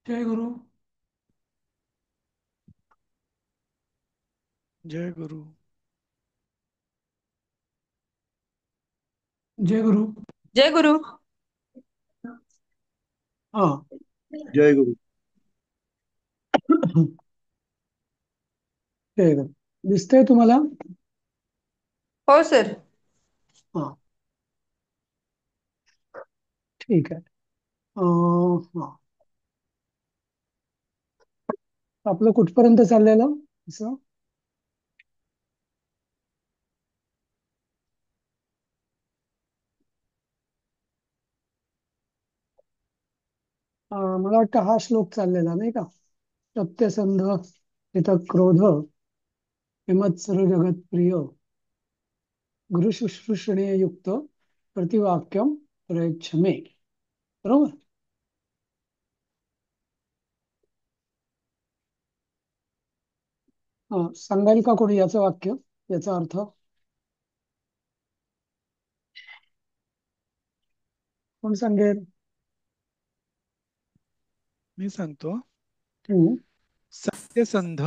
जय गुरु. जय गुरु. जय गुरु. जय गुरु. हा. जय गुरु. जय गुरु. दिसतंय तुम्हाला? हो सर. हा. ठीक आहे. हा. आपलं कुठपर्यंत चाललेलं असं? मला वाटतं हा श्लोक चाललेला नाही का? सत्यसंध हित क्रोध विमत्सर जगत प्रिय गुरु शुश्रूषणे युक्त प्रतिवाक्यम प्रयच्छ मे. बरोबर. सांगाल का कोणी याचं वाक्य, याचा अर्थ? कोण सांगेल? मी सांगतो. हम्म. सत्यसंध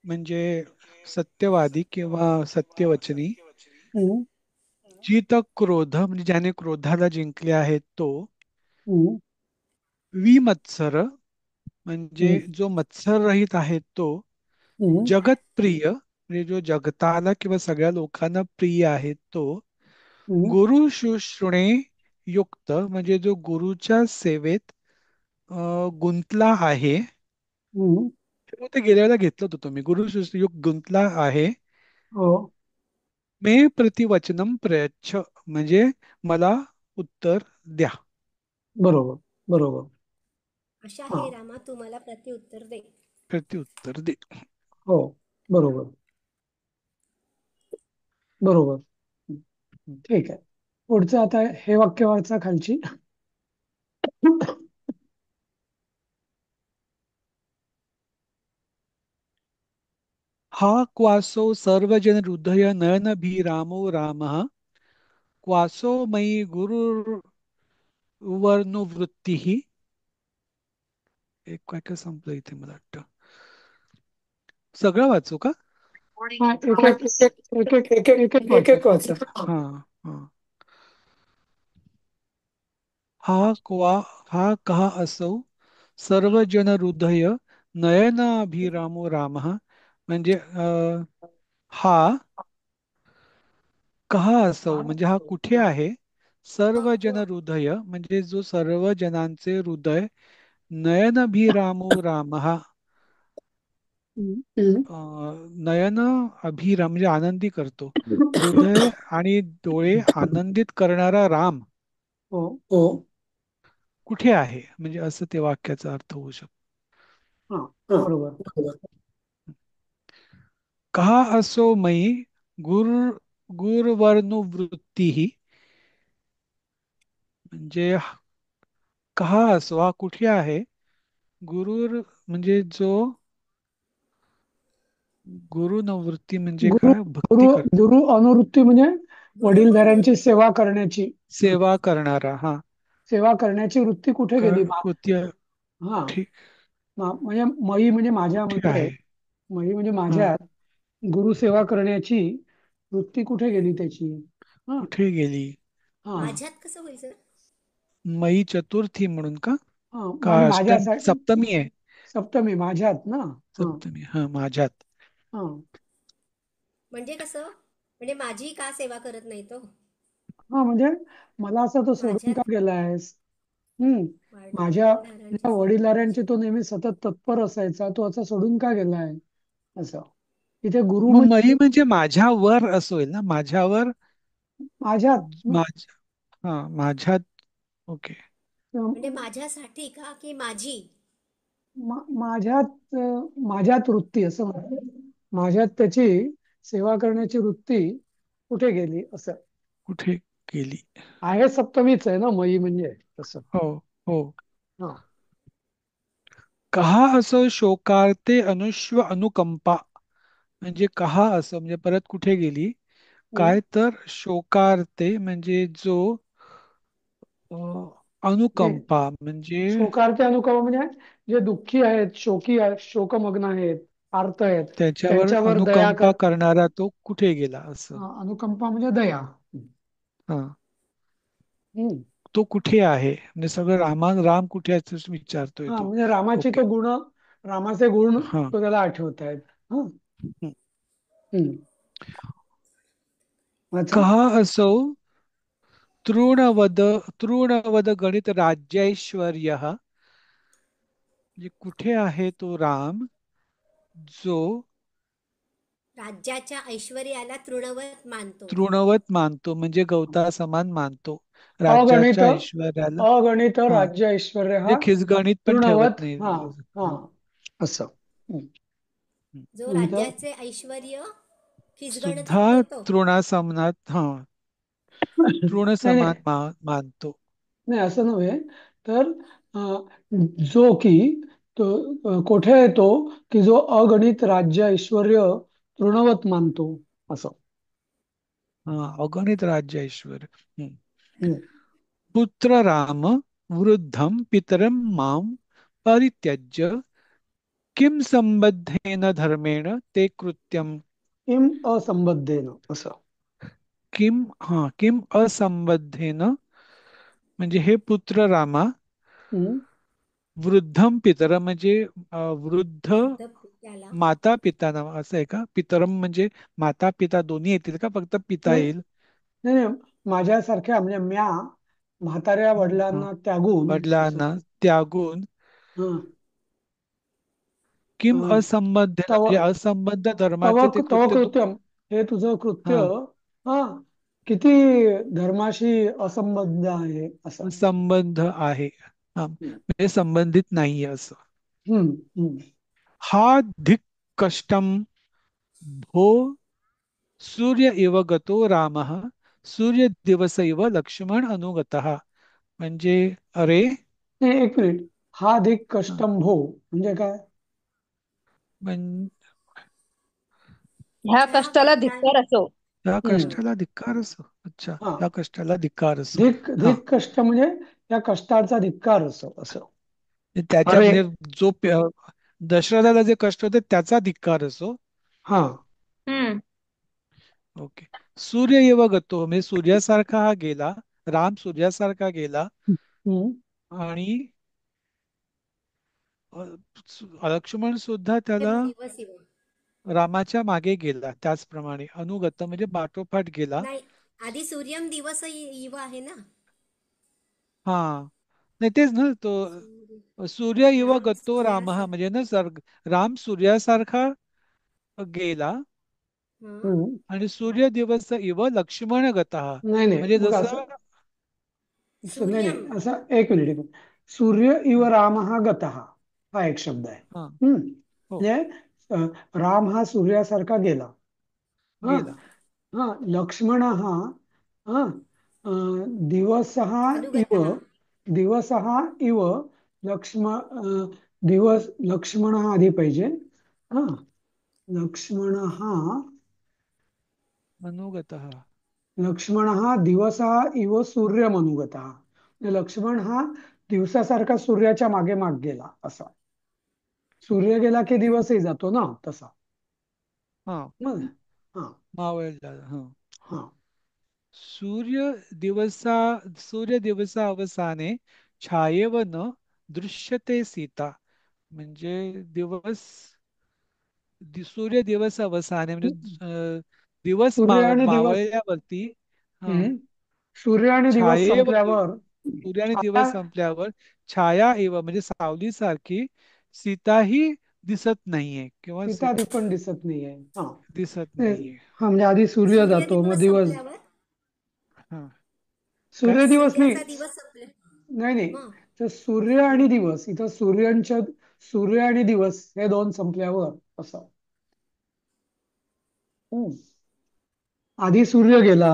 म्हणजे सत्यवादी किंवा सत्यवचनी. हम्म. जित क्रोध म्हणजे ज्याने क्रोधाला जिंकले आहे तो. हम्म. विमत्सर म्हणजे हम्म. जो मत्सर रहित आहे तो. हम्म. जगतप्रिय म्हणजे जो जगताला किंवा सगळ्या लोकांना प्रिय आहे तो. हम्म. गुरु शुश्रूषणे युक्त म्हणजे जो गुरुच्या सेवेत गुंतला आहे. हम्म. हो, ते गेल्या वेळेला घेतलं होतं तुम्ही. गुरु शुश्रूषयुक्त गुंतला आहे. हो. मे प्रतिवचनम प्रयच्छ म्हणजे मला उत्तर द्या. बरोबर. बरोबर. आशा हा. हे रामा तू मला प्रत्युत्तर दे. प्रत्युत्तर दे. हो. बरोबर. बरोबर. ठीक आहे. पुढचं आता हे वाक्य वाचा खालची. हा क्वासो सर्वजन हृदय नयनभिरामो रामः क्वासो मयि गुरुर्वर्णुवृत्तीः. एक वाक्य संपलं इथे मला वाटतं. सगळं वाचू का? हा, एक एक एक वाचा. एक वाचा. हा. हा. हा क्वा हा कहा असौ सर्वजन हृदय नयनाभिरामो रामः म्हणजे हा कहा असौ म्हणजे हा कुठे आहे. सर्व जन हृदय म्हणजे जो सर्व जनांचे हृदय. नयनभिरामो रामः हम्म. नयन अभिराम म्हणजे आनंदी करतो. हृदय आणि डोळे आनंदित करणारा राम हो. हो. कुठे आहे म्हणजे असं ते वाक्याचा अर्थ होऊ शकतो. हा. हा. बरोबर. बरोबर. कहा असो मयी गुर गुरवर्णुवृत्ती म्हणजे कहा असो हा कुठे आहे. गुरुर म्हणजे जो गुरुनवृत्ती म्हणजे गुरु काय गुरु भक्ती कर गुरु अनुवृत्ती म्हणजे गुरुवर वडीलधाऱ्यांची सेवा करण्याची वृत्ती. सेवा करणारा. हा. सेवा करण्याची वृत्ती कुठे गेली? कृत्य हा. ठीक. म्हणजे मयी म्हणजे कुठे माझ्यामध्ये. आहे. मयी म्हणजे हा. माझ्यात गुरुसेवा करण्याची वृत्ती कुठे गेली त्याची? हा. कुठे गेली. हा. हा. माझ्यात कसं होईल सर? मई चतुर्थी म्हणून का? हा. का आणि अष्टमी माझ्यासाठी सप्तमी आहे. सप्तमी माझ्यात ना. हा. सप्तमी हा माझ्यात. हा. म्हणजे कसं? म्हणजे माझी का सेवा करत नाही तो? हा. म्हणजे मला असं तो सोडून का माझ्यात गेलायस? हम्म. माझ्या वडीलधाऱ्यांची वडिलांची तो नेहमी सतत तत्पर असायचा, तो आता सोडून का गेलाय? असं. इथे गुरु मग मई म्हणजे म्हणजे माझ्यावर असं होईल ना. माझ्यावर. माझ्यात ना. माझ हा माझ्यात. ओके. म्हणजे माझ्यासाठी का की माझी? माझ्यात माझ्यात वृत्ती असं म्हणतात. माझ्यात त्याची सेवा करण्याची वृत्ती कुठे गेली असं. कुठे गेली. आहे सप्तमीच आहे ना मयी म्हणजे तसं. हो. हो. हा. कहा असो शोकार्ते अनुश्व अनुकंपा म्हणजे कहा असं म्हणजे परत कुठे गेली. हम्म. काय तर शोकार्ते म्हणजे जो म्हणजे अनुकंपा म्हणजे शोकार्थी अनुकंपा म्हणजे जे दुःखी आहेत, शोकमग्न आहेत, आर्त आहेत, त्याच्यावर त्यांच्यावर दया अनुकंपा कर. करणारा तो कुठे गेला असं. अनुकंपा म्हणजे दया. हा, हम्म. तो कुठे आहे म्हणजे सगळं राम कुठे आहे असं विचारतोय हा तो. म्हणजे रामाचे ओके. तो गुण, रामाचे गुण हा. तो त्याला आठवत आहेत. हा. हं. हम्म. अच्छा. कहा असौ तृणवद गणित राज्यैश्वर्य, म्हणजे कुठे आहे तो राम जो राज्याच्या ऐश्वर्याला तृणवत मानतो. तृणवत मानतो म्हणजे गवता समान मानतो अगणित राज्याच्या ऐश्वर्याला. अगणित हा, राज्य ऐश्वर्य म्हणजे हा खिसगणित पण ठेवत तृणवत. नाही. हा. हा. हं, असं. हम्म. हं. जो नंतर राज्याचे ऐश्वर्य खिसगणत सुद्धा समजवतो. तृणासमनात हा तृण नाही नाही समान मानतो. नाही, असं नव्हे. तर जो की तो कोठे येतो की जो अगणित राज्य ऐश्वर्य तृणवत मानतो असं. हा, अगणित राज्य ऐश्वर्य. हं. हम्म. पुत्र राम वृद्धं पितरं मां परित्यज्य किम संबद्धेन धर्मेण ते कृत्यम. किम असंबद्धेन असं. किम असंबद्धेन म्हणजे हे पुत्र रामा हम्म. वृद्धम पितर म्हणजे वृद्ध वृद्ध पित्याला माता पिता नाव असं आहे का? पितरम म्हणजे माता पिता दोन्ही येतील का फक्त पिता नाही येईल? नाही नाही, माझ्यासारख्या म्हणजे म्हाताऱ्या हा, वडिलांना त्यागून असं. वडिलांना त्यागून हं. किम हं. असंबद्धेन तव म्हणजे असंबद्ध तव धर्माचे ते तव कृत्य कृत्यम, हे तुझं कृत्य हा, हा किती धर्माशी असंबद्ध आहे असं. संबंध आहे. हा, हम्म. म्हणजे संबंधित नाहीये असं. हम्म. हम्म. हा धिक कष्टम भो सूर्य इव गतो रामः सूर्य दिवस इव लक्ष्मण अनुगतः म्हणजे अरे. नाही, एक मिनिट. हा अधिक हा, कष्टंभो म्हणजे काय? म्हण ह्या ह्या कष्टाला कष्टा धिक्कार असो. या हम्म. कष्टाला धिक्कार असो. अच्छा, हा. या कष्टाला धिक्कार असो. हा, धिक कष्ट म्हणजे या कष्टाचा धिक्कार असो असं. त्याच्या अरे. म्हणजे जो दशरथाला जे कष्ट होते त्याचा धिक्कार असो. हा. हम्म. ओके. सूर्य येव गतो म्हणजे सूर्यासारखा हा गेला. राम सूर्यासारखा गेला हम्म. आणि लक्ष्मण सुद्धा त्याला दिवस इव रामाच्या मागे गेला त्याचप्रमाणे अनुगत म्हणजे पाठोपाठ गेला. नाही, आधी सूर्यम दिवस इव आहे ना. हा, नाही तेच ना तो सूर्य सूर्य इव राम गतो राम सूर्यासारखा. म्हणजे ना राम सूर्यासारखा गेला हं. हम्म. आणि सूर्य दिवस इव लक्ष्मण गतः नाही नाही, म्हणजे मग जसं. असं नाही सूर्यम नाही, असं एक मिनिट. सूर्य इव राम हा गतः हा एक शब्द आहे. हा, हो, म्हणजे अ, राम हा सूर्यासारखा गेला. हा. गेला. हा. लक्ष्मण हा हा दिवस हा इव, अनुगतः. दिवस हा इव लक्ष्मण हा आधी पाहिजे. हा. लक्ष्मण हा अनुगतः. लक्ष्मण हा दिवस हा इव सूर्यमनुगत हा. म्हणजे लक्ष्मण हा दिवसासारखा सूर्याच्या मागे माग गेला असा. सूर्य गेला की दिवसही जातो ना तसा. हा, मग हा. मावळला. हा, हा. सूर्य दिवसा सूर्य दिवसा अवसाने छायेव न दृश्यते सीता म्हणजे सूर्य दिवस अवसाने म्हणजे दिवस सूर्य आणि दिवस. मावळल्यावरती हा हम्म. सूर्य आणि दिवस छायेव संपल्यावर सूर्य आणि छाया, दिवस संपल्यावर छाया एव म्हणजे सावली सारखी सीताही दिसत नाहीये किंवा सीता आधी पण दिसत नाहीये. हा. दिसत ते- नाहीये. हा म्हणजे आधी सूर्य सूर्य जातो मग दिवस दिवस. संपल्यावर हा, काय? सूर्य दिवस नाही. सूर्याचा दिवस संपला. नाही नाही, मग तर सूर्य आणि दिवस इथं सूर्य आणि दिवस हे दोन संपल्यावर असं. हम्म. आधी सूर्य गेला,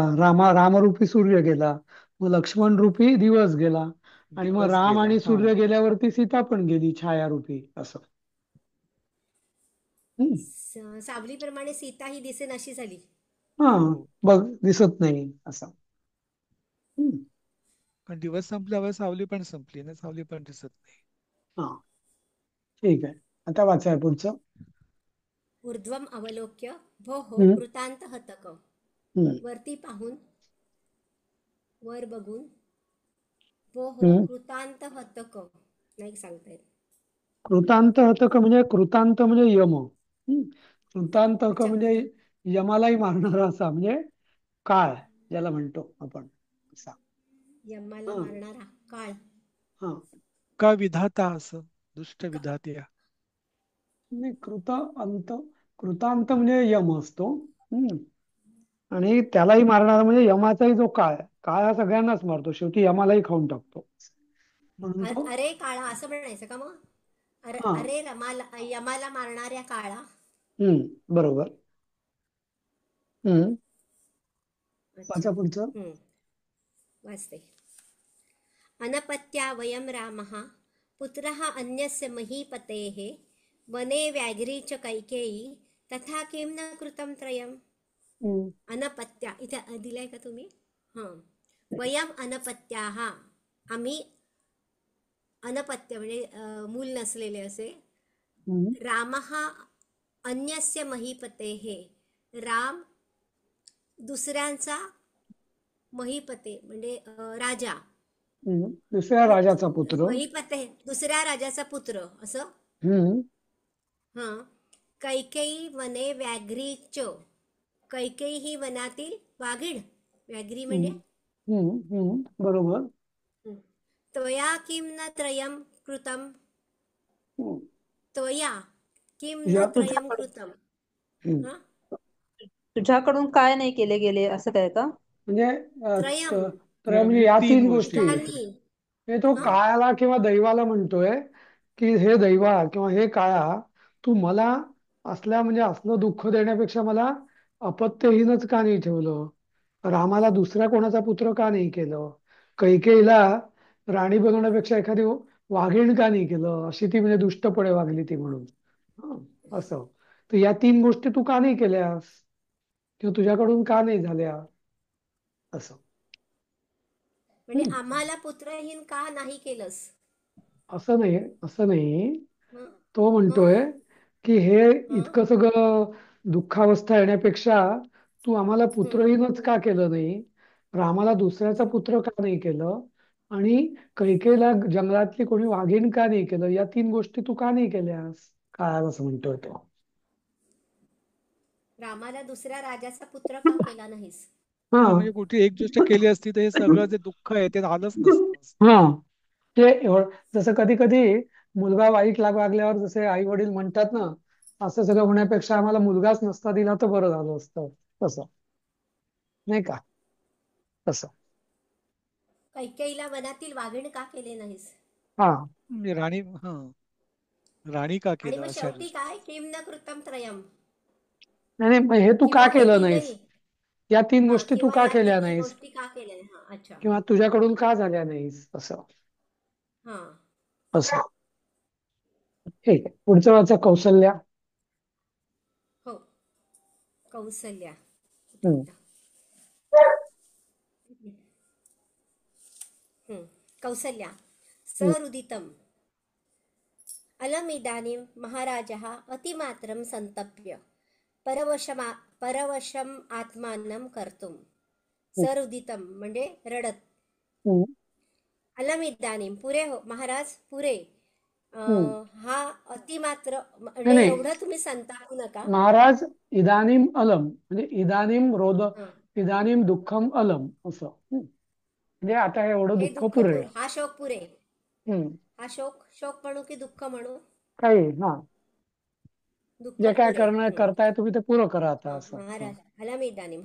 रामरूपी सूर्य गेला, मग लक्ष्मण रूपी दिवस गेला, आणि मग दिवस राम गेला. आणि हा, सूर्य गेल्यावरती सीता पण गेली छायारूपी असं. हम्म. सावलीप्रमाणे सीता ही दिसेन अशी झाली. हा. हो. बघ दिसत नाही असं. हम्म. कारण दिवस संपल्यावर सावली पण संपली ना, सावली पण दिसत नाही. हा, ठीक आहे. आता वाचाय पुढचं. ऊर्ध्वम अवलोक्य भोः हम्म, कृतांत हतक. हम्म, वरती पाहून, वर बघून, भोः हम्म. कृतांत हतक. नाही सांगता येत. कृतांत हतक म्हणजे कृतांत म्हणजे यम. कृतांत हक अच्छा, म्हणजे यमालाही मारणारा असा म्हणजे काळ ज्याला म्हणतो आपण असा. यमाला हा, मारणारा काळ. हा. का विधाता असं, दुष्ट विधात्या. नाही, कृतांत म्हणजे यम असतो. हम्म. आणि त्यालाही मारणारा म्हणजे यमाचाही जो काळ आहे, काळ हा सगळ्यांनाच मारतो, शेवटी यमालाही खाऊन टाकतो म्हणून तो. अरे काळा असं म्हणायचं का मग? अरे हा. अरे यमाला मारणाऱ्या काळा. बरोबर. हम्म. अच्छा. वाचा पुढचं. वाचते. अनपत्या वयं रामः पुत्रः अन्यस्य महीपतेः वने व्याघ्री च कैकेयी तथा किं न कृतं त्रयम्. हम्म, अनपत्या इथे दिलाय का तुम्ही? हां. वयम अनपत्याः, आम्ही अनपत्य म्हणजे मूल नसलेले असे. हम्म, रामः अन्यस्य महीपतेः, राम दुसऱ्यांचा महीपते म्हणजे राजा. दुसऱ्या राजाचा पुत्र. महीपते दुसऱ्या राजाचा पुत्र असं. हम्म, हां. कैकेयी वने व्याघ्रीच. कैकेयी ही वनातील वाघीण. व्याघ्री हम्म, म्हणजे बरोबर. हं. त्वया किं न त्रयं कृतं. हम्म. त्वया किं न त्रयं तुझ्याकडे कृतं. हम्म. हां. तुझ्याकडून काय नाही केले गेले असं काय का? म्हणजे त्रयं तर म्हणजे या तीन तीन गोष्टी गोष्टी आहेत. त्यांनी. हे तो हां. काळाला किंवा दैवाला म्हणतोय की हे दैवा किंवा हे काळा, तू मला असल्या म्हणजे असलं दुःख देण्यापेक्षा मला अपत्यहीनच का नाही ठेवलं. रामाला दुसऱ्या कोणाचा पुत्र का नाही केलं. कैकेयीला राणी बनवण्यापेक्षा एखादी वाघीण का नाही केलं, अशी ती म्हणजे दुष्टपणे वागली ती म्हणून. हं, असं. तर या तीन गोष्टी तू का नाही केल्यास किंवा तुझ्याकडून का नाही झाल्या असं. म्हणजे हं. आम्हाला पुत्रहीन का नाही केलंस. असं नाही, असं नाही. हं. तो हं. म्हणतोय की हे हं. इतकं सगळं दुःखावस्था येण्यापेक्षा तू आम्हाला हं. पुत्रहीनच का केलं नाही, रामाला दुसऱ्याचा हं. पुत्र का नाही केलं, आणि कैकेयीला जंगलातली कोणी वाघीण का नाही केलं, या तीन गोष्टी तू का नाही केल्यास काय असं म्हणतोय तो. रामाला दुसऱ्या राजाचा पुत्र का केला नाहीस. हा. हा म्हणजे कुठे एक गोष्ट केली असती तर हे सगळं जे दुःख आहे ते आलंच नसतं असं. हा, ते जसं कधी कधी मुलगा वाईट वागल्यावर जसे आई वडील म्हणतात ना, असं सगळं होण्यापेक्षा आम्हाला मुलगाच नसता दिला तर बरं झालं असतं, तसं नाही का, तसं. कैकेयीला वनातील वाघीण का केले नाहीस. हा. म्हणजे राणी, हा, राणी का आणि केलं मग अशा शेवटी दृष्टी. काय किम न कृतम त्रयम. नाही नाही, मग हे तू का किंवा हे केलं नाहीस, तीनही. या तीन हा, गोष्टी तू किंवा का या केल्या तिन्ही नाहीस गोष्टी का केल्या नाही. हा, अच्छा. किंवा तुझ्याकडून का झाल्या नाहीस असं. हा. असं. ठीक आहे, पुढचं वाचा. कौसल्या. हो. कौसल्या. कुठे हम्म, गेला. कौसल्या. हम्म, सरुदितम. अलमिदानीं महाराजः अतिमात्रं संतप्य परवशम आत्मानं कर्तुं. सरुदितम म्हणजे रडत. हम्म, अलमिदानीं पुरे हो महाराज पुरे. हम्म. हा अतिमात्र नाही म्हणजे नाही, एवढं तुम्ही संतापू नका. महाराज इदानीम अलम म्हणजे इदानीम हं. इदानीम दुःखम अलम असं. म्हणजे आता हे एवढं हे दुःख दुःख पुरे. पुरे, हा शोक पुरे. हम्म. हा शोक शोक म्हणू की दुःख म्हणू. काही हा, दुःख जे काय पुरे. करताय तुम्ही ते पुरं करा आता असं. महाराज अलमिदानीं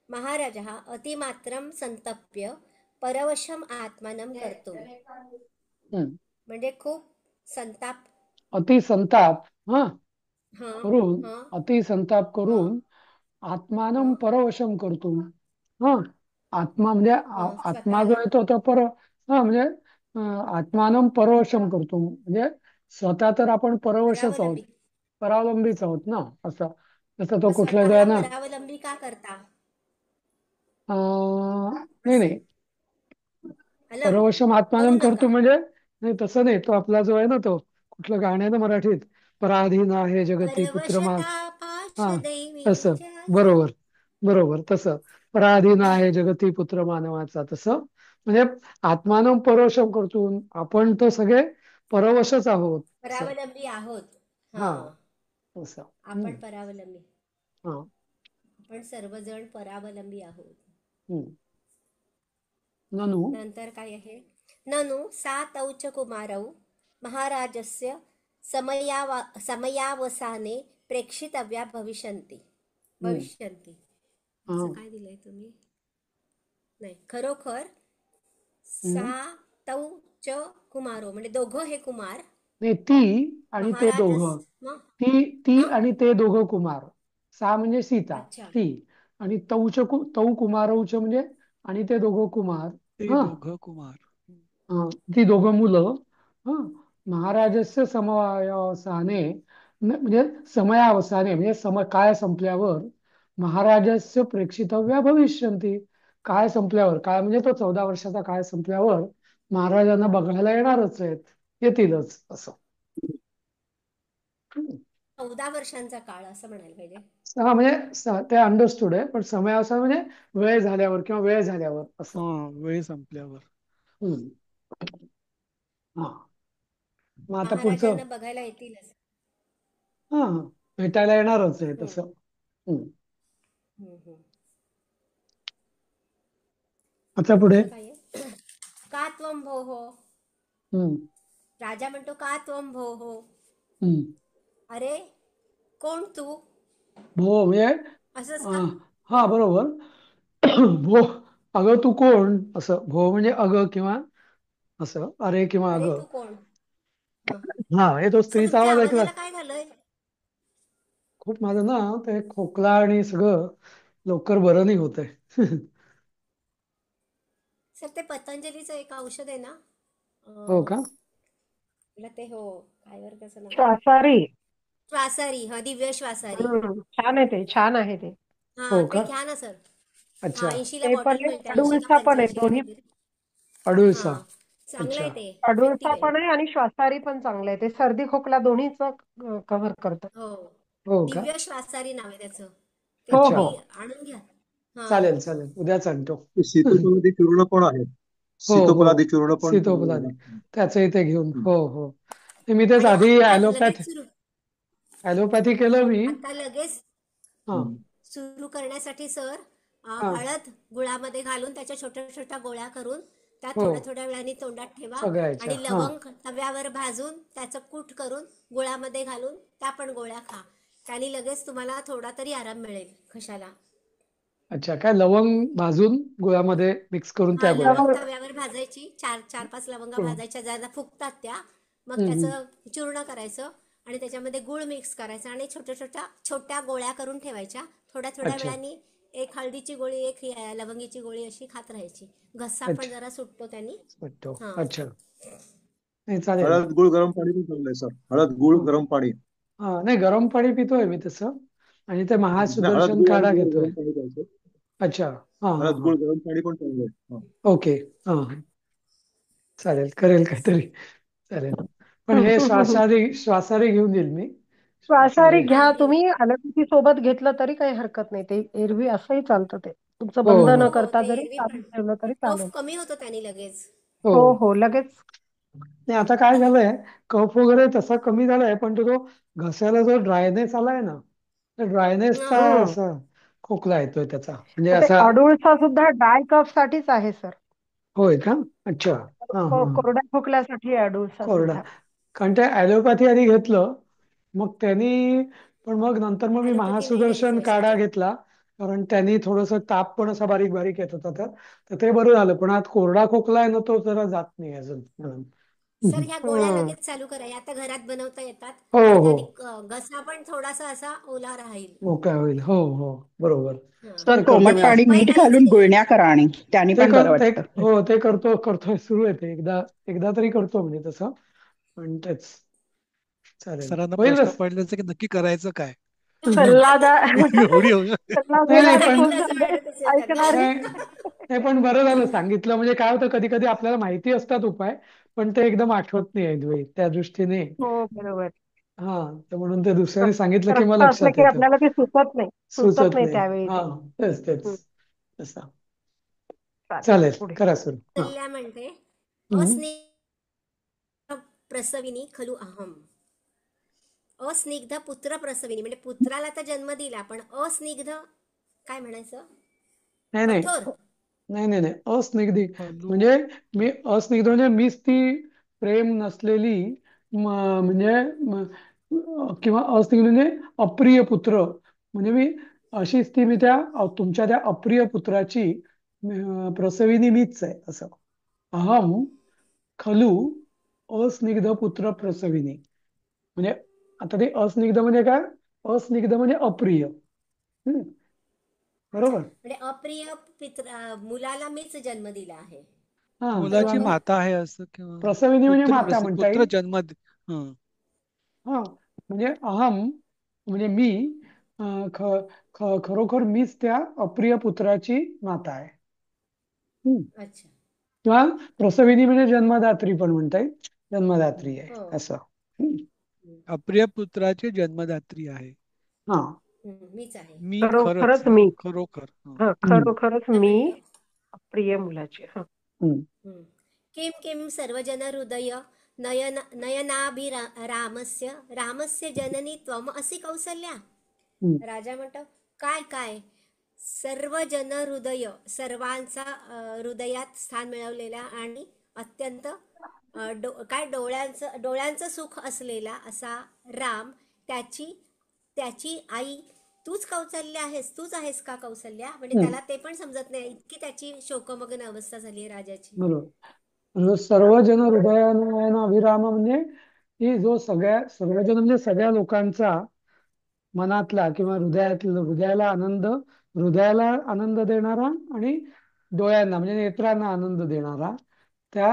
महाराजः अतिमात्रं संतप्य परवशम आत्मानं कर्तुं. हम्म. म्हणजे खूप संताप. अति संताप हा हां. करून, हां. अति संताप हां. करून आत्मानं हां. परवशम करतो. हा, आत्मा म्हणजे आत्मा जो स्वतःला आहे तो तो हा म्हणजे आत्मानं परवशम करतो म्हणजे स्वतः तर आपण परवशच आहोत, परावलंबी. परावलंबीच आहोत ना असं. जसं तो मग कुठल्या स्वतःला वेळा परावलंबी का करता. नाही असं. नाही. अलम परवशम आत्मानं करू करतो नका. म्हणजे नाही तसं नाही. तो आपला जो आहे ना तो कुठलं गाणं आहे ना मराठीत, पराधीन आहे जगती पुत्रमान. परवशता हा पार्श्वदैवी तसं ज्याचा. बरोबर. बरोबर तसं पराधीन आहे जगती पुत्र मानवाचा तसं म्हणजे आत्मानं परवशम करतो. आपण तर सगळे परवशच आहोत असं. परावलंबी आहोत. हा, हा असं. आपण परावलंबी, हा. आपण सर्वजण परावलंबी आहोत. हम्म. ननु नंतर काय आहे? ननु सा तौ च कुमारौ महाराजस्य समयावसाने प्रेक्षितव्या भविष्यन्ति. हम्म. असं हा. काय दिलंय तुम्ही? नाही, खरोखर सा हम्म. तौ च कुमारो म्हणजे दोघं हे कुमार नाही ती आणि ते महाराजस दोघं. हं? ती हं? आणि ते दोघं कुमार. सा म्हणजे सीता अच्छा. ती आणि तौ कुमारौच म्हणजे आणि ते दोघं कुमार. ते हा. दोघं कुमार. ती दोघं मुलं. हा. महाराजस्य समयावसाने म्हणजे समयावसाने म्हणजे काळ संपल्यावर महाराजस्य प्रेक्षितव्या भविष्यन्ति. काळ संपल्यावर काळ म्हणजे तो 14 वर्षाचा काळ संपल्यावर महाराजांना बघायला येणारच आहेत. येतीलच असं. 14 वर्षांचा काळ असं म्हणायला पाहिजे. हा म्हणजे ते अंडरस्टूड आहे पण समयावसान म्हणजे वेळ झाल्यावर किंवा वेळ झाल्यावर असं. हा, वेळ संपल्यावर. हम्म. हा. मग आता पुढचं. महाराजांना बघायला येतीलच. हा भेटायला येणारच आहे हम्म, तसं. हम्म. हम्म, हम्म. आता पुढे. पुढचं काय आहे? का त्वं भोः. हम्म. राजा म्हणतो का त्वं भोः. हम्म. अरे कोण तू? भो म्हणजे असंच का? अं, हा बरोबर. भो अगं तू कोण असं. भो म्हणजे अगं किंवा असं अरे किंवा अरे अगं. तू कोण? हं. हा हे तो सर स्त्रीचा तुमच्या आवाज ऐकला. आवाजाला काय झालंय? खूप माझं ना ते खोकला आणि सगळं लवकर बरं नाही होत आहे. सर ते पतंजलीचं एक औषध आहे ना, हो अं, का. मला ते हो काय बरं त्याचं नाव? श्वासारी. श्वासारी. हा, दिव्य श्वासारी. छान आहे ते, छान आहे ते. हा हो ते का. घ्या ना सर. हा, अच्छा. 80ला ते पण बॉटल आहे, मिळते, 80 का अडुळसा पण आहे 85ला दोन्ही. काहीतरी. हा, अडुळसा. चांगलं अच्छा. आहे ते. अडुळसा इफेक्टिव्ह आहे. पण आहे आणि श्वासारी पण चांगलं आहे. ते सर्दी खोकला दोन्हीच कव्हर करतं. हो, हो का. दिव्य श्वासारी नाव आहे त्याचं. ते हो अच्छा हो. तुम्ही आणून घ्या. हा. चालेल चालेल उद्याच आणतो. ते सीतोपलादी चूर्ण पण आहे. हो हो सीतोपलादी चूर्ण पण सीतोपलादी त्याचं इथे घेऊन हं. हो हो. ते मी तेच आणि आधी आता लगेच सुरू ॲलोपॅथी केलं मी. आता लगेच हा. हं. सुरू करण्यासाठी सर हा. हळद गुळामध्ये घालून त्याच्या छोट्या छोट्या गोळ्या करून त्या हो थोड्या थोड्या वेळाने तोंडात ठेवा. सगळ्याच्या आणि हा. लवंग तव्यावर भाजून त्याचं कूट करून गुळामध्ये घालून त्या पण गोळ्या खा. त्याने लगेच तुम्हाला थोडा तरी आराम मिळेल घशाला. अच्छा काय लवंग भाजून गुळामध्ये मिक्स करून हा, त्या गोळ्या. लवंग तव्यावर भाजायची, 4-5 लवंगा हो. भाजायच्या, ज्याला फुगतात त्या. मग हम्म. त्याचं चूर्ण करायचं आणि त्याच्यामध्ये गुळ मिक्स करायचं आणि छोट्या छोट्या छोट्या गोळ्या करून ठेवायच्या. थोड्या थोड्या अच्छा वेळाने एक हळदीची गोळी, एक लवंगीची गोळी अशी खात राहायची. घसा पण अच्छा जरा सुटतो त्यांनी. वाटतो. हा. अच्छा नाही चालेल. हळद गुळ गरम पाणी पण चांगलं आहे सर. हळद गुळ हा. गरम पाणी. हा नाही गरम पाणी पितोय मी तसं. आणि ते नाही, हळद महासुदर्शन गुळ आणि काढा गुळ घेतोय. गरम पाणी प्यायचं. अच्छा. हा हा हळद हा. गुळ गरम पाणी पण चांगलं आहे. ओके. हा चालेल करेल काहीतरी. चालेल पण हे श्वासारी घेऊन येईल मी. श्वासारी श्वासारी. हा, घ्या तुम्ही. ॲलोपॅथी सोबत घेतलं तरी काही हरकत नाही. ते एरवी असंही चालतं ते. तुमचं हो बंद हो न हो, करता ते जरी एरवी चालू पण ठेवलं तरी कफ चालेल. कमी होतो त्याने लगेच. हो. हो हो लगेच. नाही आता काय झालंय कफ वगैरे तसा कमी झालाय पण तो घशाला जो ड्रायनेस आलाय ना तर ड्रायनेसचा हा. असा खोकला येतोय त्याचा म्हणजे तर ते असा. अडुळसा सुद्धा ड्राय कफ साठीच आहे सर. होय का. अच्छा. हा हा. कोरड्या खोकल्यासाठी आहे अडुळसा कोरडा. सुद्धा. कारण ते ॲलोपॅथी आधी घेतलं मग त्यांनी पण मग नंतर मग मी ॲलोपॅथी नाही घ्यायची महासुदर्शन काढा अशाच्यात. घेतला. कारण त्यांनी थोडस ताप पण असा बारीक बारीक येत होता तर ते बरं झालं पण आज कोरडा खोकला आहे ना तो जरा जात नाही अजून म्हणून. सर ह्या गोळ्या हम्म. लगेच चालू करा. या आता घरात बनवता येतात हो आणि हो त्याने घसा पण थोडासा असा ओला राहील. मोकळा होईल. हो हो बरोबर. हा. तर ते करतो कोमट आणि मी आज. पाणी उपाय मीठ काहीच घालून नाही. गुळण्या करा आणि त्याने ते पण कर बरं ते वाटतं. हो ते करतोय सुरू आहे ते एकदा एकदा तरी करतो म्हणजे तसं पण तेच. चालेल सरांना होईल प्रश्न बस. पडल्याचं की नक्की करायचं काय. सल्लागार एवढी नाही नाही सल्लागार पण कोण सांगितलं असं झालं? वाटत असेल त्यांना. ऐकणारे. नाही हे पण बरं झालं सांगितलं, म्हणजे काय होतं कधी कधी आपल्याला माहिती असतात उपाय, पण ते एकदम आठवत नाही द्वे त्या दृष्टीने. हो बरोबर. हा, तर म्हणून ते दुसऱ्याने सांगितलं की मग त्रस्त असलं लक्षात की येतं. आपल्याला ते सुचत नाही. सुचत सुचत नाही नाही. त्यावेळी हा, ते. तेच तेच हं, तसा. चालेल चालेल, पुढे. करा सुरू. हा. कौसल्या म्हणते हम्म. अस्नेह प्रसविनी खलु अहम. अस्निग्ध पुत्र प्रसविनी म्हणजे पुत्राला तर जन्म दिला, पण अस्निग्ध काय म्हणायचं, नाही नाही कठोर. नाही नाही नाही अस्निग्धी खलू म्हणजे मी अस्निग्ध म्हणजे मीच ती प्रेम नसलेली म्हणजे किंवा अस्निग्ध म्हणजे अप्रिय पुत्र, म्हणजे मी अशीच ती मी त्या तुमच्या त्या अप्रिय पुत्राची प्रसविनी मीच आहे असं. अहम खलू अस्निग्ध पुत्र प्रसविनी. म्हणजे आता ते अस्निग्ध म्हणजे काय, अस्निग्ध म्हणजे अप्रिय. हम्म, अच्छा, बरोबर. म्हणजे अप्रिय मुलाला मीच जन्म दिला आहे. हा, किंवा मुलाची मग माता आहे असं, किंवा प्रसविनी म्हणजे माता म्हणता पुत्र येईल. हं. हा, म्हणजे अहम म्हणजे मी खरोखर मीच त्या अप्रिय पुत्राची माता आहे. हम्म. अच्छा. किंवा प्रसविनी म्हणजे जन्मदात्री पण म्हणता येईल, जन्मदात्री आहे हो. असं. हम्म. हम्म, अप्रिय पुत्राची जन्मदात्री आहे. हा. मीच आहे. मी खरंच, खरोखरच मी. खरोखर. हा, हम्म. खरोखरच काय मी म्हणते? प्रिय मुलाची. हा. हम्म. किं किं सर्वजन हृदय नयनाभिरामस्य रामस्य जननी त्वम असि कौसल्या. हम्म. राजा म्हणतो काय काय, सर्व जन हृदय सर्वांचा हृदयात स्थान मिळवलेला आणि अत्यंत डोळ्यांचं सुख असलेला असा राम, त्याची त्याची आई तूच कौसल्या आहेस, तूच आहेस का कौसल्या. म्हणजे हम्म. त्याला ते पण समजत नाही, इतकी त्याची शोकमग्न अवस्था झाली आहे राजाची. बरोबर. म्हणजे सर्वजन हृदयान अभिराम म्हणजे की जो सर्वजन म्हणजे सगळ्या लोकांचा मनातला किंवा हृदयाला आनंद देणारा आणि डोळ्यांना म्हणजे नेत्रांना आनंद देणारा त्या,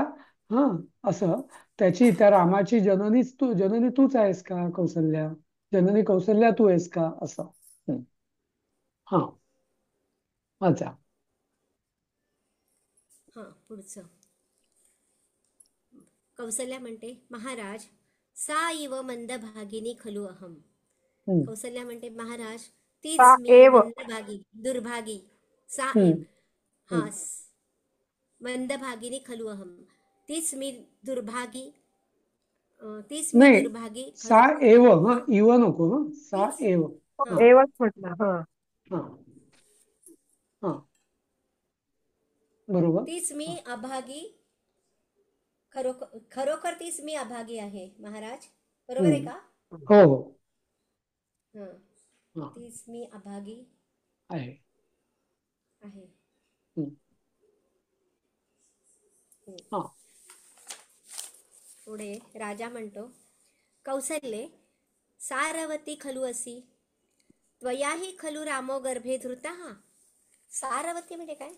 हा, असं त्याची त्या रामाची जननी तूच आहेस का कौसल्या, जननी कौसल्या तू आहेस का असं. हम्म. हा, अच्छा. पुढचं. कौसल्या म्हणते महाराज सा इव मंदभागिनी खलु अहम. हम्म. कौसल्या म्हणते महाराज सा तीच मी एव. मंदभागी दुर्भागी. सा हम्म. एव. हा, हम्म. मंदभागिनी खलु अहम. तीच मी दुर्भागी, नाही, सा खरं. एव, हा, हं, इव नको, हा, सा तीच. एव. हा. एवच म्हटलं. हा. हा. हा, बरोबर. तीच मी हा. अभागी, खरोखर तीच मी अभागी आहे महाराज. बरोबर आहे हम्म. का. हो हो. हं, हा, तीच मी अभागी आहे. आहे. हम्म. हं. हा. पुढे राजा म्हणतो कौसल्ये सारवती खलु असि त्वयाही खलु रामो गर्भे धृतः. सारवती म्हणजे काय.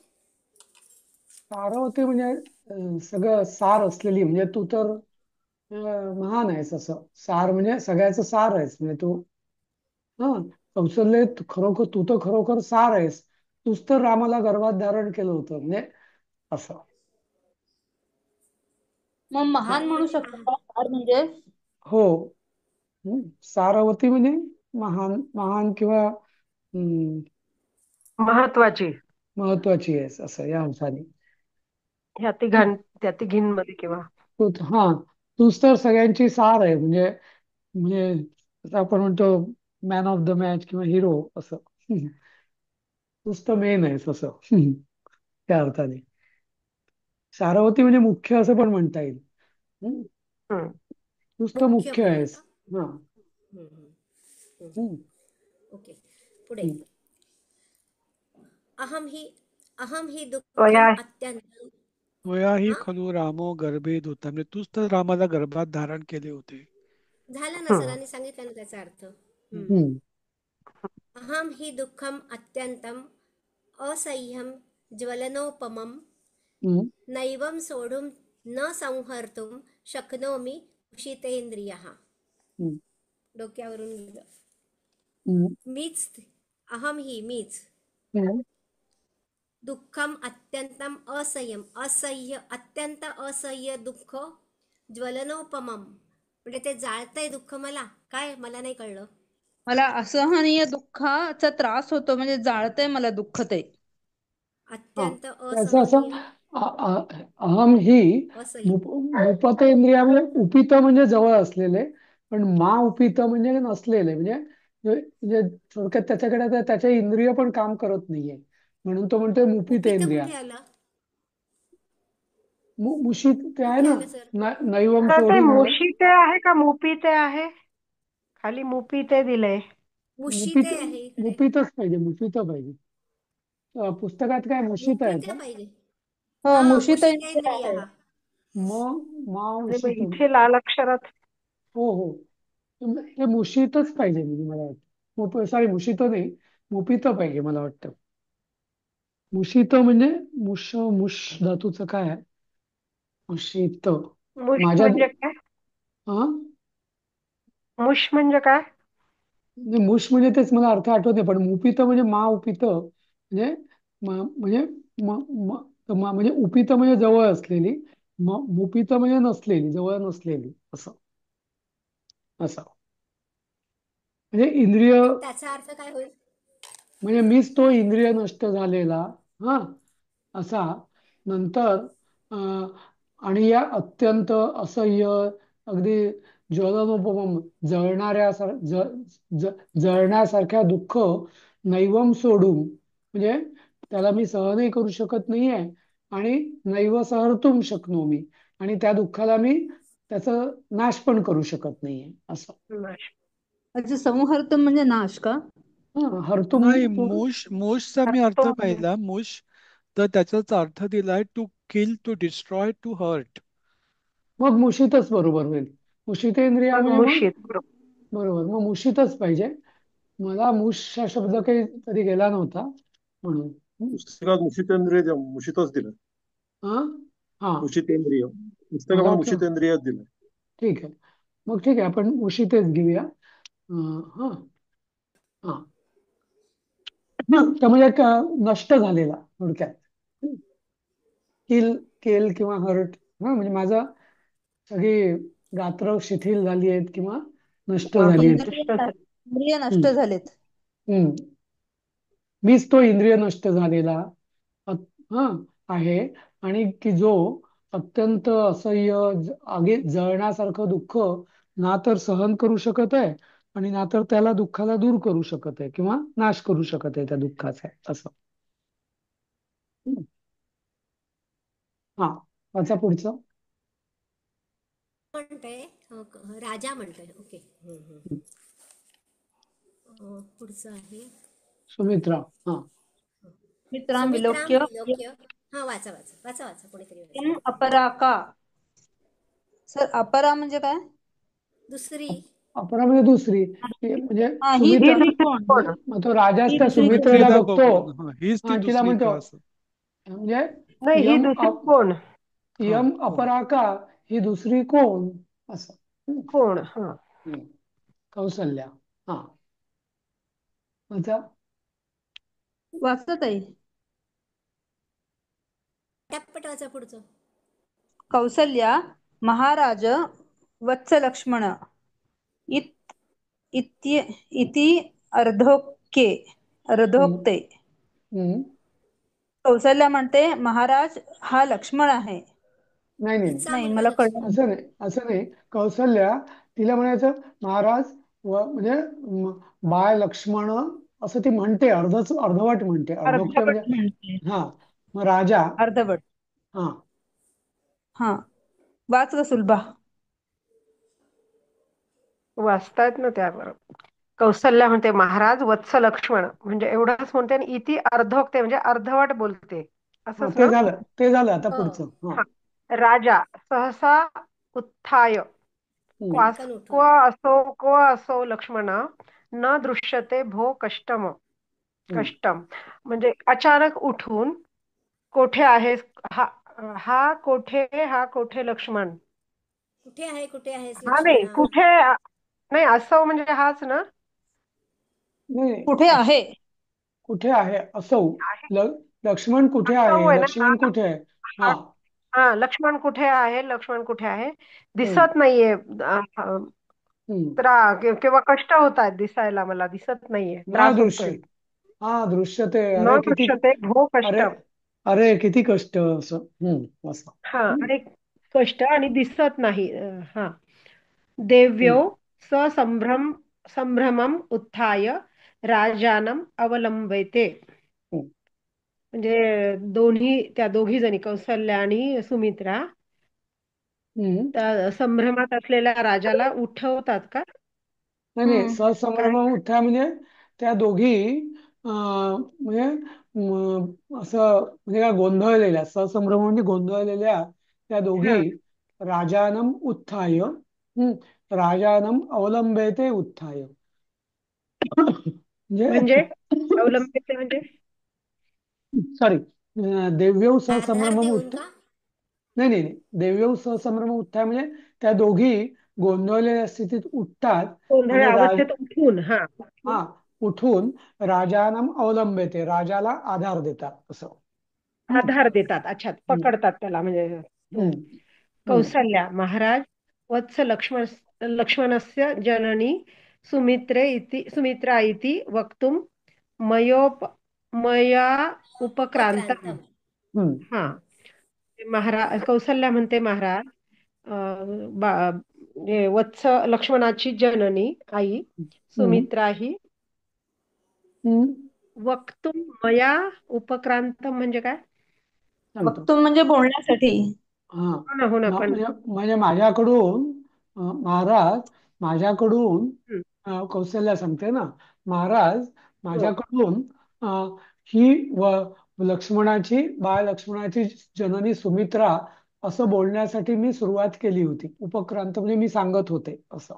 सारवती म्हणजे सगळं सार असलेली, म्हणजे तू तर महान आहेस असं. सार म्हणजे सगळ्याचं सार आहेस, म्हणजे तू, हा, कौशल्य खरोखर तू तर खरोखर सार आहेस. तूच तर रामाला गर्भात धारण केलं होतं, म्हणजे असं. मग महान म्हणू म्हणजे शकतो का सार म्हणजे. हो. सारावती म्हणजे महान, महान किंवा महत्वाची. महत्वाची आहेस असं या अर्थाने. त्या तिघींमध्ये किंवा. हा, तूच तर सगळ्यांची सार आहे, म्हणजे म्हणजे आता आपण म्हणतो मॅन ऑफ द मॅच किंवा हिरो असं. तूच तर मेन आहेस असं. त्या अर्थाने सारावती म्हणजे मुख्य असं पण म्हणता येईल. हम्म. हम्म. तूच तर मुख्य मुख्य म्हणून आहेस. का. हा. हं, हं, हं. हम्म. ओके. पुढे हम्म. अहम ही दुःखम त्वया. अत्यंत. त्वयाही हा, खलु रामो गर्भे धुता, म्हणजे तूच तर रामाला गर्भात धारण केले होते. झालं ना, हम्म. सरांनी सांगितलं ना त्याचा अर्थ. हम्म. अहम ही दुःखम अत्यंतम असह्यम ज्वलनोपमम हम्म. नैवम सोढुम न संहर्तुम शक्नोमी उषितेंद्रियः. हम्म. डोक्यावरून गेलं. हम्म. मीच, अहम ही मीच. हम्म. दुःखम अत्यंतम असह्यम, असह्य, अत्यंत असह्य दुःख, ज्वलनोपमम, म्हणजे ते जाळतंय दुःख मला, काय मला नाही कळलं. मला असहनीय दुःखाचा त्रास होतो म्हणजे जाळतंय मला दुःख ते. हा अत्यंत त्याचं असं असहनीय अहम ही असह्य. उपतेंद्रिया म्हणजे उपित म्हणजे जवळ असलेले, पण मा उपित म्हणजे नसलेले, म्हणजे थोडक्यात त्याच्याकडे आता त्याच्या इंद्रिय पण काम करत नाहीये, म्हणून तो म्हणतोय उपित मुपितेंद्रिया. कुठे आलं? मुशीत ते आहे कुठे ना, आलं सर? नैवम तर ते सोडून मुशीते आहे का मुपीते आहे? खाली मुपीते दिलंय. मुपित मुशीते आहे इकडे. मुपितच पाहिजे, मुपित पाहिजे. पुस्तकात काय मुशीत आहे मुपिते का? पाहिजे. हो हा, मुशीतेंद्रिय मुशीतेंद्रिय आहे. हा. मा आणि मग उशीत. इथे लाल अक्षरात हो हो, हे मुशीतच पाहिजे, म्हणजे मला वाटतं सॉरी मुशीत नाही, मुपित पाहिजे मला वाटतं. मुशीत म्हणजे मुश धातूचं काय आहे? मुशीत. मुश माझ्या म्हणजे काय? हा मुश म्हणजे काय? मुश म्हणजे तेच मला अर्थ आठवत नाही, पण मुपित म्हणजे मा उपित म्हणजे म्हणजे म्हणजे उपित म्हणजे जवळ असलेली, मुपित म्हणजे नसलेली, जवळ नसलेली, असं असं म्हणजे इंद्रिय, मग त्याचा अर्थ काय होईल? म्हणजे मीच तो इंद्रिय नष्ट झालेला, हा असा. नंतर अं, आणि या अत्यंत असह्य, अगदी ज्वलनोपम, जळण्यासारख्या दुःख, नैवम सोडून, म्हणजे त्याला मी सहनही करू शकत नाहीये, आणि नैव सहर्तुम शक्नोमी, आणि त्या दुःखाला मी त्याचा नाश पण करू शकत नाहीये, असं. मुश. अच्छा, संहर्तम म्हणजे नाश का? हर्तुम. नाही, मूशचा मी अर्थ तो पाहिला. मूश तर त्याचाच अर्थ दिलाय to kill, to destroy, to hurt. मग मुशीतच बरोबर होईल. मुशीतेंद्रिया मग म्हणजे मग मुशीत बरोबर. बरोबर, मग मुशीतच पाहिजे. मला मुश हा शब्द काही कधी गेला नव्हता, म्हणून. पुस्तकात मुशीतच दिलं. हा हा मुशीतेंद्रिय मला पुस्तकामध्ये वाटलं. मुशीतेंद्रियच दिलं. ठीक आहे, मग ठीक आहे, आपण मुशीतेच घेऊया. हा हा तर म्हणजे नष्ट झालेला, थोडक्यात. किल, केल किंवा हर्ट, म्हणजे माझा सगळी गात्र शिथिल झाली आहेत किंवा नष्ट झाली आहेत. इंद्रिय नष्ट हम्म, झालेत. हम्म. मीच तो इंद्रिय नष्ट झालेला हा आहे, आणि की जो अत्यंत असह्य, आगी जळण्यासारखं दुःख ना तर सहन करू शकत आहे, आणि ना तर त्याला दुःखाला दूर करू शकत आहे किंवा नाश करू शकत आहे त्या दुःखाचा, असं. हम्म. हा, वाचा पुढचं. म्हणतोय राजा म्हणतोय. ओके. पुढचं आहे सुमित्रा. हा मित्रां सुमित्राम विलोक्य विलोक्य. हा, वाचा वाचा वाचा वाचा, कोणीतरी वाचा. किम अपराका. सर अपरा म्हणजे काय? दुसरी. अपरा म्हणजे दुसरी, म्हणजे हा, ही सुमित्रा. दुसरी कोण? मग तो राजाच ही त्या दुसरी कोण? सुमित्रेला सुमित्रेला बघतो, बघून, हा, हीच ती आणि तिला दुसरी म्हणतो, का असं. म्हणजे नाही, ही यम दुसरी कोण? हा, यम कोण. अपराका, ही दुसरी कोण, असं. कोण? हा. हम्म. कौसल्या. हा माझा. वाचत आहे. टप्पट वाचा पुढचं. कौसल्या, महाराज वत्स लक्ष्मण, इत इति अर्धोक्ये, हम्म. अर्धोक्ते. हम्म. कौसल्या म्हणते महाराज हा लक्ष्मण आहे. नाही नाही, तिचा नाही, मुलगा मला कळलं लक्ष्मण. नाही. असं नाही. कौसल्या, तिला म्हणायचं महाराज, म्हणजे बाळ लक्ष्मण, असं ती म्हणते, अर्धवट म्हणते, अर्धोक्ती अर्धवट म्हणजे. म्हणते. हा, मग राजा. अर्धवट. हा हा, वाच ग सुलभा. वाचतायत ना त्याबरोबर. कौसल्या म्हणते महाराज वत्स लक्ष्मण, म्हणजे एवढंच म्हणते, आणि इति अर्धोक्ते म्हणजे अर्धवट बोलते, हा, असंच ना? ते झालं, आता हो, पुढचं. हा हा. राजा सहसा उत्थाय, हम्म. पटकन उठून. क्व असो लक्ष्मण, न दृश्यते भो कष्टम. हम्म. कष्टम म्हणजे अचानक उठून, कोठे आहेस, हा हा कोठे लक्ष्मण. कुठे आहेस हा नाही, लक्ष्मणा? कुठे, नाही असं म्हणजे हाच ना. नाही, कुठे आहे? कुठे आहे असो, आहे. लक्ष्मण कुठे तो आहे? आहे ना लक्ष्मण कुठे आहे? हा हा. हा लक्ष्मण कुठे आहे, लक्ष्मण कुठे आहे, हम्म, दिसत नाहीये. हम्म. किंवा कष्ट होत आहेत दिसायला, मला दिसत नाहीये, न त्रास दृश्य. होतोय. हा, दृश्यते. न अरे किती. दृश्यते भो अरे, कष्ट. अरे किती कष्ट असं. असं. हा हम्म, आणि कष्ट आणि दिसत नाही. हा देव्यो हम्म, संभ्रमम उत्थाय राजानम अवलंबयते. हम्म, म्हणजे त्या दोघी जणी कौसल्या आणि सुमित्रा हम्म. त्या संभ्रमात असलेल्या राजाला उठवतात का? नाही, नाही, हम्म. ससंभ्रम काय? उठ्ठा म्हणजे त्या दोघी म्हणजे असं म्हणजे काय गोंधळलेल्या, ससंभ्रम म्हणजे गोंधळलेल्या त्या दोघी हा राजानम उत्थाय, राजानम अवलंबेते उत्थाय. म्हणजे म्हणजे अवलंबिते म्हणजे सॉरी, देव्यौ आधार ससंभ्रमम देऊन उत्थ का? नाही, नाही, नाही, देव्यौ सहसंभ्रम उत्थाय म्हणजे त्या दोघी गोंधळलेल्या स्थितीत उठतात गोंधळ आणि अवस्थेत उठून हा, उठून राजानम अवलंबते, राजाला आधार देतात असं. हम्म, आधार देतात. अच्छा, हम्म, पकडतात त्याला म्हणजे. हम्म, हम्म, कौसल्या महाराज वत्स लक्ष्मणस्य जननी सुमित्रा इति वक्तुम मया उपक्रांतम. उपक्रांतम. हम्म, हा कौसल्या म्हणते, महाराज वत्स लक्ष्मणाची जननी आई हम्म, सुमित्रा ही हम्म. वक्तुम मया उपक्रांतम म्हणजे काय? सांगतो. वक्तुम म्हणजे बोलण्यासाठी. हा, हो ना पण. म्हणजे म्हणजे माझ्याकडून महाराज, माझ्याकडून हं, कौशल्या सांगते ना, महाराज हो. माझ्याकडून ही बाळ लक्ष्मणाची जननी सुमित्रा असं बोलण्यासाठी मी सुरुवात केली होती. उपक्रांत म्हणजे मी सांगत होते असं.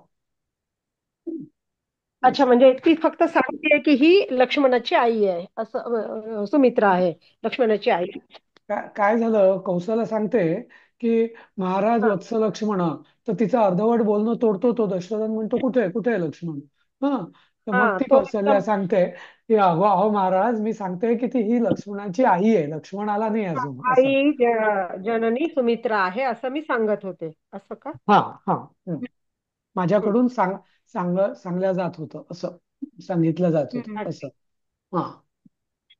अच्छा, म्हणजे ती फक्त सांगते की ही लक्ष्मणाची आई आहे असं. सुमित्रा आहे लक्ष्मणाची आई. काय झालं, कौशल्या सांगते की महाराज हा वत्स लक्ष्मण, तर तिचं अर्धवट बोलणं तोडतो तो दशरथन, म्हणतो कुठे कुठे आहे लक्ष्मण. हा, तर हा मग ती तो कौशल्या एकदम सांगते की अहो अहो महाराज, मी सांगते की ती ही लक्ष्मणाची आई आहे, लक्ष्मण आला नाही अजून असं. आई जननी सुमित्रा आहे असं मी सांगत होते, असं का? हा, हा. हं, माझ्याकडून सांगल्या जात होतं असं, सांगितलं जात होतं हम्म. असं. हा.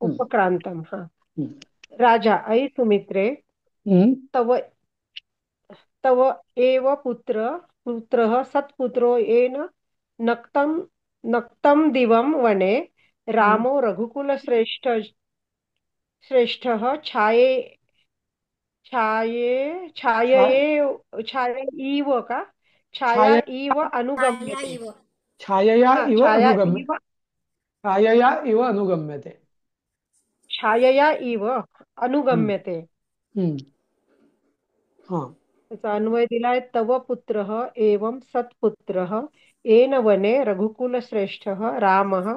हम्म, उपक्रांतम. हा हम्म, राजा ऐ सुमित्रे हम्म, तव तव एव पुत्रः सत्पुत्रो येन नक्तं नक्तं दिवं वने हम्म. रामो श्रेष्ठः छाय छायैव का? छाया छाया इव छाया अनुगम्यते. इव. छायया हा इव छाया अनुगम्य इव छायया इव अनुगम्यते. छायया इव हम्म, अनुगम्यते. हम्म. हा. त्याचा अन्वय दिलाय, तव पुत्रः एवं सत्पुत्रः येन वने रघुकुलश्रेष्ठः रामः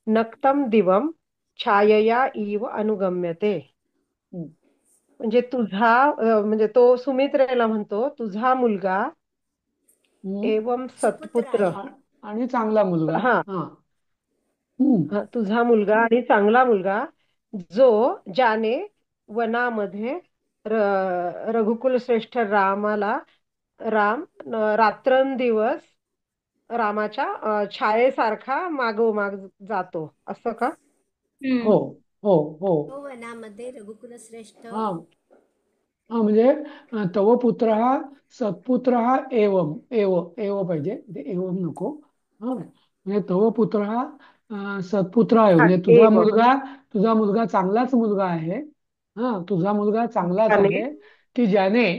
नक्तं दिवं छायया इव अनुगम्यते. हम्म, म्हणजे म्हणजे तो सुमित्रेला म्हणतो, तुझा मुलगा हम्म. एवं सुपुत्र सत्पुत्र. आहे. आणि चांगला मुलगा. हा हा. हम्म, तुझा मुलगा आणि चांगला मुलगा, जो ज्याने वनामध्ये रघुकुल श्रेष्ठ राम रात्रंदिवस रामाच्या छायेसारखा मागोमाग जातो, असं का? हो, हम्म. हो, हो. तो वनामध्ये रघुकुलश्रेष्ठ. हा, हा, म्हणजे तव पुत्र हा सत्पुत्र हा एवम एव एव पाहिजे, ते एवम नको. हा, म्हणजे तव पुत्र हा सत्पुत्र आहे, हा म्हणजे एव तुझा मुलगा चांगलाच मुलगा आहे. हा, तुझा मुलगा चांगलाच त्याने. आहे, की ज्याने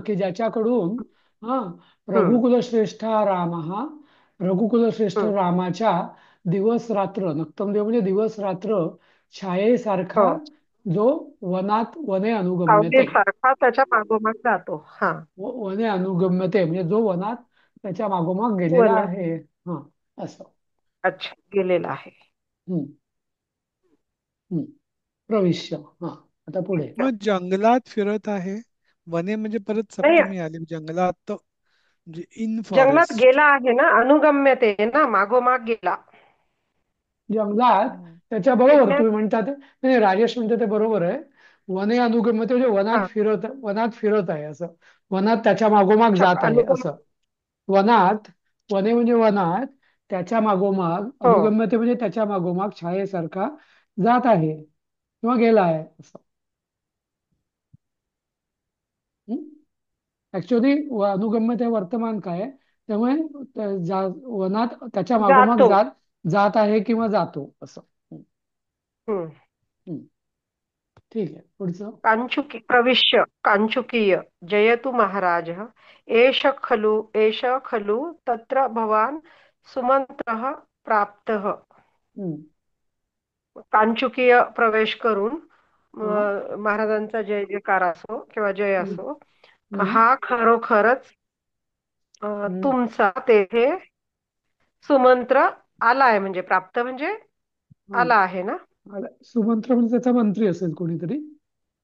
की ज्याच्याकडून हा हम्म, रघुकुलश्रेष्ठ राम हा रघुकुलश्रेष्ठ हम्म, रामाच्या दिवस रात्र नक्तम देव म्हणजे दिवस रात्र हो छायेसारखा जो वने अनुगम्यते. सावलीसारखा त्याच्या मागोमाग जातो. हा वने अनुगम्यते म्हणजे जो वनात त्याच्या मागोमाग गेलेला वन आहे. हा, असं. अच्छा गेलेला आहे. हम्म, हम्म. प्रविश्य. हा, आता पुढे. मग जंगलात फिरत आहे. वने म्हणजे परत नाही, सप्तमी आली, जंगलात म्हणजे इन जंगलात फॉरेस्ट. गेला आहे ना, अनुगम्यते ना, मागोमाग गेला. जंगलात हम्म. त्याच्या बरोबर यज्ञ तुम्ही म्हणतात नाही, राजेश म्हणते ते बरोबर आहे. वने अनुगम्यते म्हणजे हा वनात फिरत आहे असं. वनात त्याच्या मागोमाग अच्छा जात आहे अनुगम असं. वनात, वने म्हणजे वनात त्याच्या मागोमाग, हो अनुगम्यते म्हणजे त्याच्या मागोमाग छायेसारखा जात आहे किंवा गेला आहे असं. ऍक्च्युअली अनुगम्यते वर्तमान काय आहे, त्यामुळे वनात त्याच्या मागोमाग जातो. जात जात आहे किंवा जातो असं. हम्म, हम्म. हम्म. ठीक आहे, पुढचं. प्रविश्य काञ्चुकीय जयतु महाराजः एष खलु तत्र भवान् सुमन्त्रः प्राप्तः. हम्म. कांचुकीय प्रवेश करून हा. महाराजांचा जय जयकार असो किंवा जय हम्म. असो, हम्म. हा खरोखरच हम्म. तुमचा तेथे सुमंत्र आलाय, म्हणजे प्राप्त म्हणजे हा. आला आहे ना. सुमंत्र म्हणजे त्याचा मंत्री असेल कोणीतरी.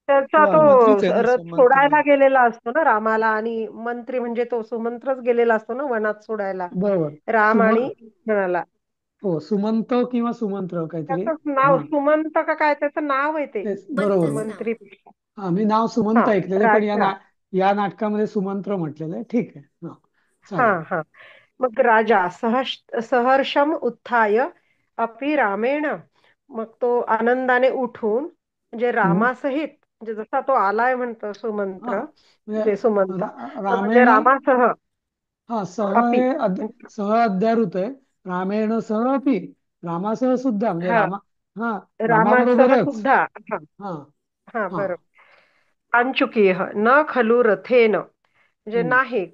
त्याचा हा तो मंत्रीच आहे ना रथ सुमंत्र. सोडायला गेलेला असतो ना रामाला, आणि मंत्री म्हणजे तो सुमंत्रच गेलेला असतो ना वनात सोडायला बरोबर. राम सुम आणि लक्ष्मणाला. हो, सुमंत किंवा सुमंत्र काहीतरी. त्याचं नाव हा, सुमंत का काय, त्याचं नाव आहे ते तेच बरोबर मंत्रच आहे. नाव. मंत्री. हा, मी नाव सुमंत हा ऐकलेलं पण राजा. या नाटकामध्ये सुमंत्र म्हटलेलं आहे. ठीक आहे, हा, हा चालेल. हा मग राजा सहर्षम उत्थाय अपि रामेण, मग तो आनंदाने उठून म्हणजे हम्म. रामासहित, म्हणजे जसा तो आलाय म्हणतो हा, सुमंत्र, म्हणजे ते सुमंत तर म्हणजे रामेण. रामासह हा, अपि. सह अध्याय आहे. रामेण सह अपि, रामासह सुद्धा म्हणजे हा हा, रामासह रामाबरोबरच. सुद्धा. हा हा. हा हा. बरोबर. कांचुकीय न खलु रथेन, म्हणजे हम्म. नाही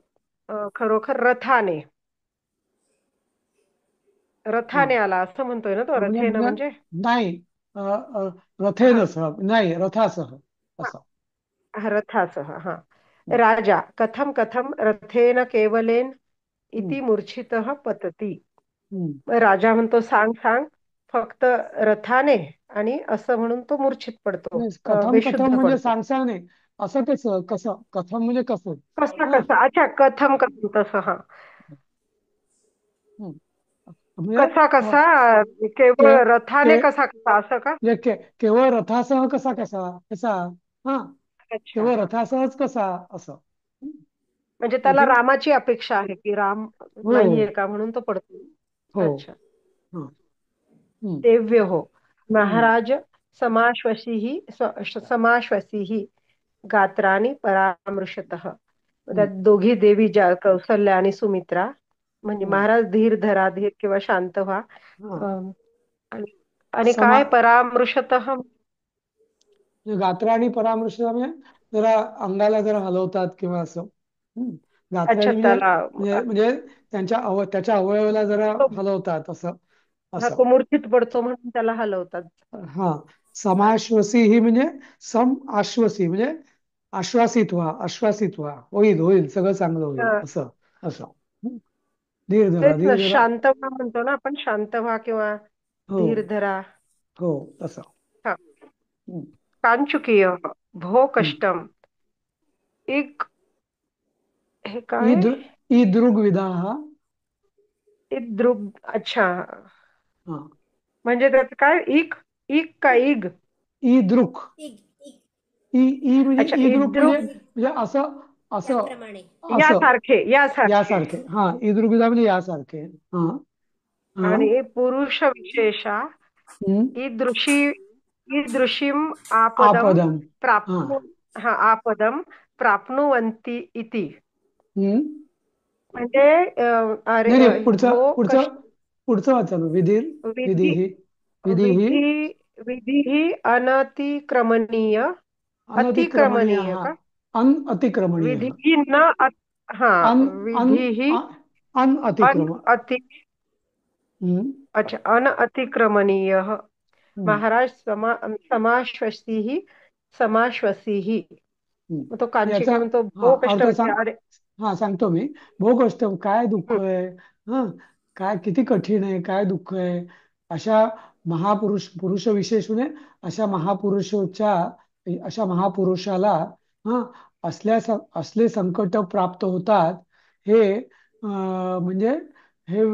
खरोखर रथाने, हा, रथाने आला असं म्हणतोय ना तो, म्हणजे रथेन म्हणजे म्हणजे. नाही, हा रथेन सह नाही, रथासह असं. हा रथासह. हा हम्म. राजा कथम कथम रथेन केवलेन हम्म. इति मूर्छितः पतती. हम्म. मग राजा म्हणतो सांग सांग, फक्त रथाने, आणि असं म्हणून तो मूर्छित पडतो, नाही, कथम कथम बेशुद्ध म्हणजे पडतो. सांग सांग नाही. असं कसं, कसं कथम म्हणजे कसं. कसा हा. कसा, अच्छा कथम कथम तसं. हा हम्म. म्हणजे कसा अ, कसा, के केवळ रथाने के कसा कसा असं का. म्हणजे केवळ रथासह कसा कसा कसा. हा, अच्छा केवळ हा. रथासहच कसा असं. हम्म. म्हणजे त्याला आणखीन. रामाची अपेक्षा आहे की राम हो. नाहीये का म्हणून तो पडतो. हो. अच्छा. हा. हम्म. देव्य हो हम्म. महाराज समाश्वसी गात्राणी परामृशतः. त्यात हम्म. दोघी देवी ज्या कौसल्या आणि सुमित्रा, म्हणजे हम्म. महाराज धीर धरा, धीर किंवा शांत व्हा. हा. अं, आणि आणि समा काय परामृशतः. म्हणजे गात्रा आणि परामर्श म्हणजे जरा अंगाला जरा हलवतात किंवा असं. हम्म. अच्छा गात्र्याने म्हणजे त्याला म्हणजे म्हणजे त्याच्या अवयवाला जरा तो हलवतात असं. हा असं. तो मूर्छित पडतो म्हणून त्याला हलवतात. हा, समाश्वसी ही म्हणजे सम आश्वसी म्हणजे आश्वासित व्हा, होईल होईल सगळं चांगलं होईल हा, असं. असं. हम्म. धीर धरा, तेच ना, धीर धरा. शांत व्हा म्हणतो ना आपण, शांत व्हा किंवा हो. धीर धरा. हो, तसं. हा हम्म. कांचुकीय भो हम्म. कष्टम इक, हे काय ईद ईदृग्विदाः. इद्रुग. अच्छा, हा, म्हणजे त्याचं काय, इक इक का इग. ईदृक. इग इग ई म्हणजे अच्छा ईदृक म्हणजे इद्रुक, इग म्हणजे असं असं त्याप्रमाणे. असं यासारखे यासारखे. यासारखे. हा, ईदृग्विदा म्हणजे यासारखे. हा. हा. आणि पुरुष विशेषा हम्म. ईदृशी ईदृशीम आपदम आपदम. हा. प्राप्नु, हा आपदम प्राप्नुवन्ति इति. हम्म. म्हणजे अरे नाही नाही, पुढचं भो पुढचं कष्ट पुढचं वाचा ना. विधी विधी विधी विधी विधी अनतिक्रमणीय. अनतिक्रमणीय. अतिक्रमणीय हा, का. अतिक्रमणीय. विधी न हा अन अन विधी अन अतिक्रम. अति हम्म. अच्छा अनअतिक्रमणीय. हम्म. महाराज समाश्वसी समाश्वसी. मग तो याचा कांचिका म्हणतो हा भो कष्ट अर्थ म्हणजे सांग. अरे. हा, सांगतो मी. भोग कष्ट काय दुःख हं, आहे. हा, काय किती कठीण आहे, काय दुःख आहे. अशा पुरुष विशेष म्हणजे अशा महापुरुषाला हा असले संकट प्राप्त होतात. हे म्हणजे हे हे